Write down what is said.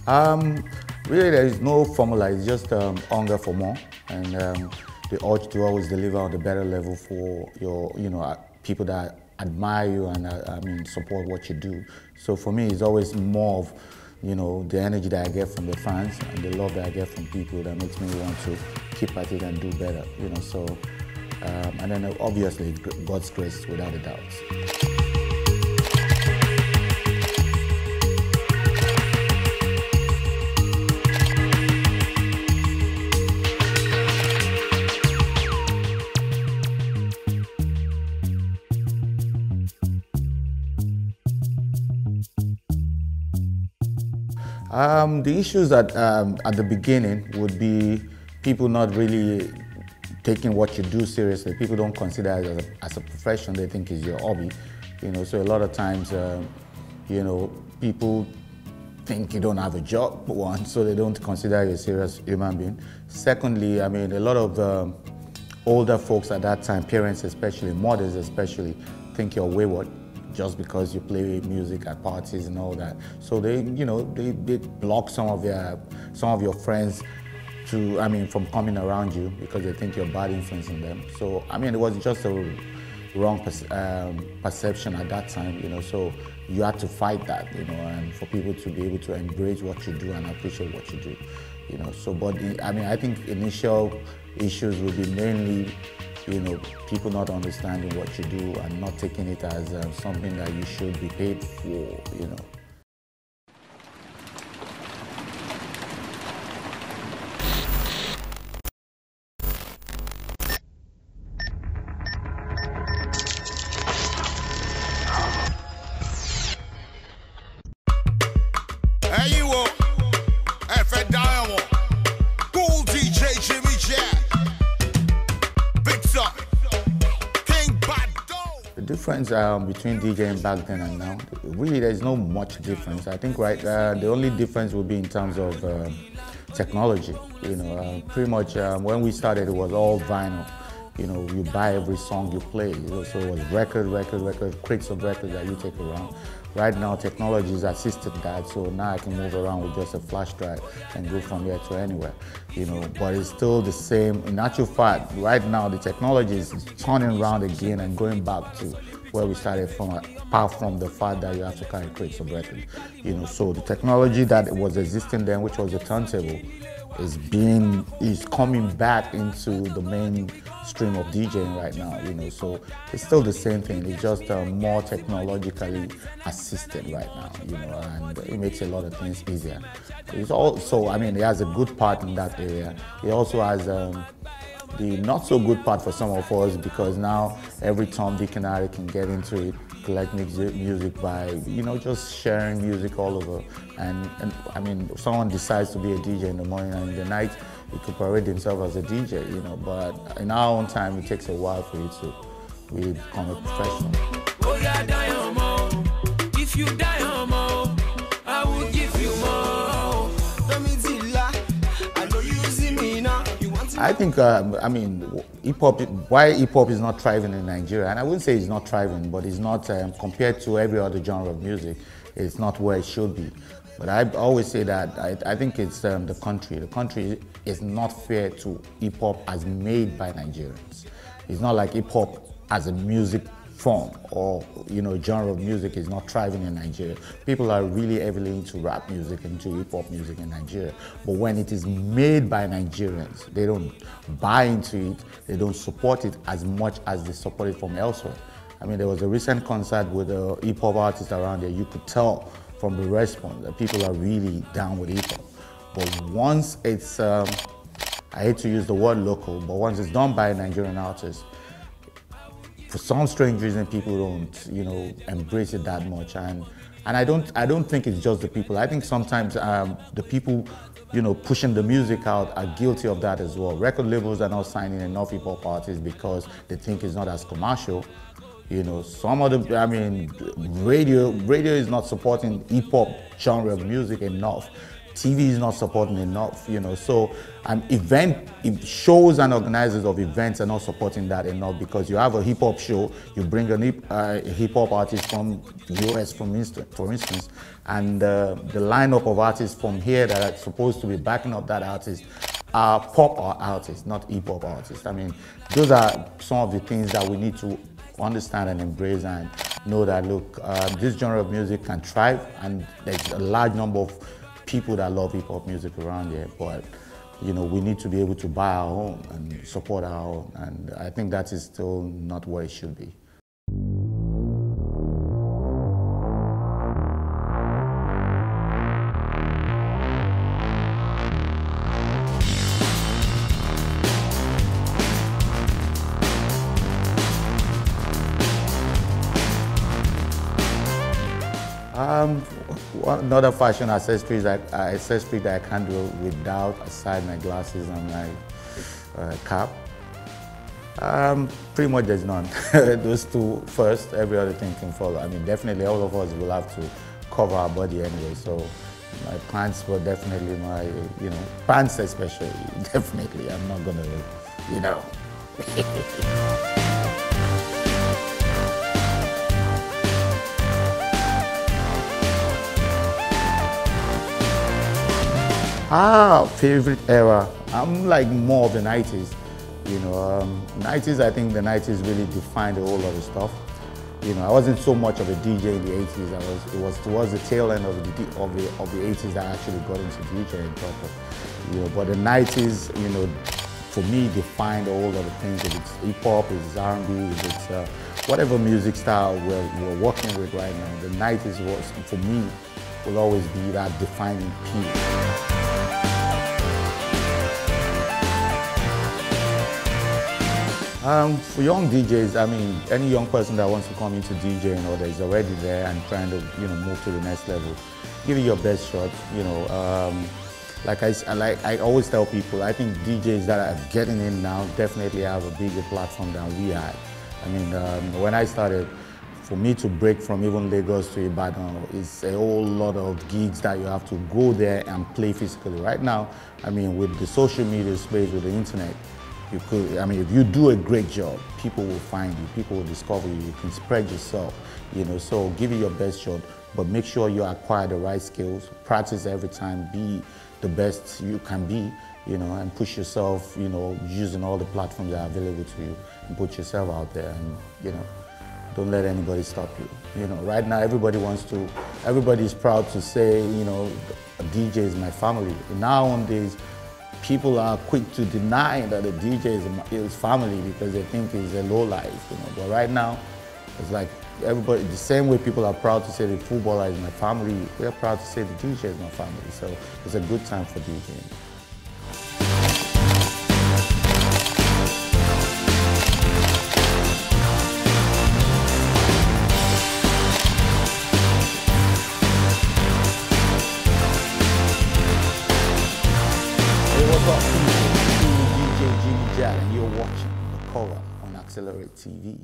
Um, Really, there is no formula. It's just hunger for more and the urge to always deliver on the better level for your, people that admire you and support what you do. So for me, it's always more of, the energy that I get from the fans and the love that I get from people that makes me want to keep at it and do better. And then obviously God's grace without a doubt. The issues at the beginning would be people not really taking what you do seriously. People don't consider it as a profession. They think it's your hobby. So a lot of times, people think you don't have a job, one, so they don't consider you a serious human being. Secondly, a lot of older folks at that time, parents especially, mothers especially, think you're wayward just because you play music at parties and all that. So they block some of your friends from coming around you because they think you're bad influencing them. So it was just a wrong perception at that time. So you had to fight that, and for people to be able to embrace what you do and appreciate what you do. I think initial issues will be mainly people not understanding what you do and not taking it as something that you should be paid for, Hey, you all. F. Diamond. Cool DJ Jimmy Jatt. The difference between DJing back then and now, really there's no much difference. I think the only difference would be in terms of technology. Pretty much when we started it was all vinyl. You buy every song you play. So it was record, crates of records that you take around. Right now technology has assisted that, so now I can move around with just a flash drive and go from here to anywhere. But it's still the same. In actual fact, right now the technology is turning around again and going back to where we started from, apart from the fact that you have to carry crates of records. So the technology that was existing then, which was the turntable, is coming back into the mainstream of DJing right now. So it's still the same thing. It's just more technologically assisted right now. And it makes a lot of things easier. It's also, it has a good part in that area. It also has the not so good part for some of us, because now every Tom, Dick and Harry can get into it, collect music by, just sharing music all over. And if someone decides to be a DJ in the morning and in the night, he could parade himself as a DJ, but in our own time, it takes a while for you to really become a professional. If you die, I will give you more. I think, hip-hop, why hip-hop is not thriving in Nigeria, and I wouldn't say it's not thriving, but it's not, compared to every other genre of music, it's not where it should be. But I always say that I think it's the country. The country is not fair to hip-hop as made by Nigerians. It's not like hip-hop as a music form or genre of music is not thriving in Nigeria. People are really heavily into rap music, into hip-hop music in Nigeria. But when it is made by Nigerians, they don't buy into it, they don't support it as much as they support it from elsewhere. There was a recent concert with a hip-hop artist around there. You could tell from the response that people are really down with hip-hop. But once it's, I hate to use the word local, but once it's done by a Nigerian artist, for some strange reason, people don't, embrace it that much. And I don't think it's just the people. I think sometimes the people, pushing the music out are guilty of that as well. Record labels are not signing enough hip-hop artists because they think it's not as commercial. Some of the, radio is not supporting hip-hop genre of music enough TV is not supporting enough, you know. So shows and organizers of events are not supporting that enough, because you have a hip hop show, you bring a hip hop artist from US, for instance, and the lineup of artists from here that are supposed to be backing up that artist are pop artists, not hip hop artists. I mean, those are some of the things that we need to understand and embrace, and know that, look, this genre of music can thrive, and there's a large number of people that love hip hop music around here, but you know, we need to be able to buy our own and support our own, and I think that is still not where it should be. Another fashion accessory that I can't do without, aside my glasses and my cap. Pretty much there's none. Those two first, every other thing can follow. I mean, definitely all of us will have to cover our body anyway, so my pants were definitely my, you know, pants especially, definitely. I'm not gonna, you know. Favorite era. I'm like more of the 90s. You know, 90s, I think the 90s really defined a whole lot of stuff. You know, I wasn't so much of a DJ in the 80s. It was towards the tail end of the 80s that I actually got into DJing proper. You know, but the 90s, you know, for me, defined a whole lot of things. If it's hip hop, if it's R&B, if it's whatever music style we're working with right now, the 90s was, for me, will always be that defining piece. For young DJs, I mean, any young person that wants to come into DJing or that is already there and trying to, you know, move to the next level, give it your best shot. You know, like I always tell people, I think DJs that are getting in now definitely have a bigger platform than we had. I mean, when I started, for me to break from even Lagos to Ibadan, it's a whole lot of gigs that you have to go there and play physically. Right now, I mean, with the social media space, with the internet, you could, I mean, if you do a great job, people will find you, people will discover you, you can spread yourself, you know, so give it your best shot, but make sure you acquire the right skills, practice every time, be the best you can be, you know, and push yourself, you know, using all the platforms that are available to you, and put yourself out there, and, you know, don't let anybody stop you. You know, right now everybody is proud to say, you know, a DJ is my family. Nowadays, people are quick to deny that a DJ is family because they think it's a low life, you know. But right now, it's like everybody, the same way people are proud to say the footballer is my family, we're proud to say the DJ is my family. So it's a good time for DJing. DJ Jatt, and you're watching The Cover on Accessory TV.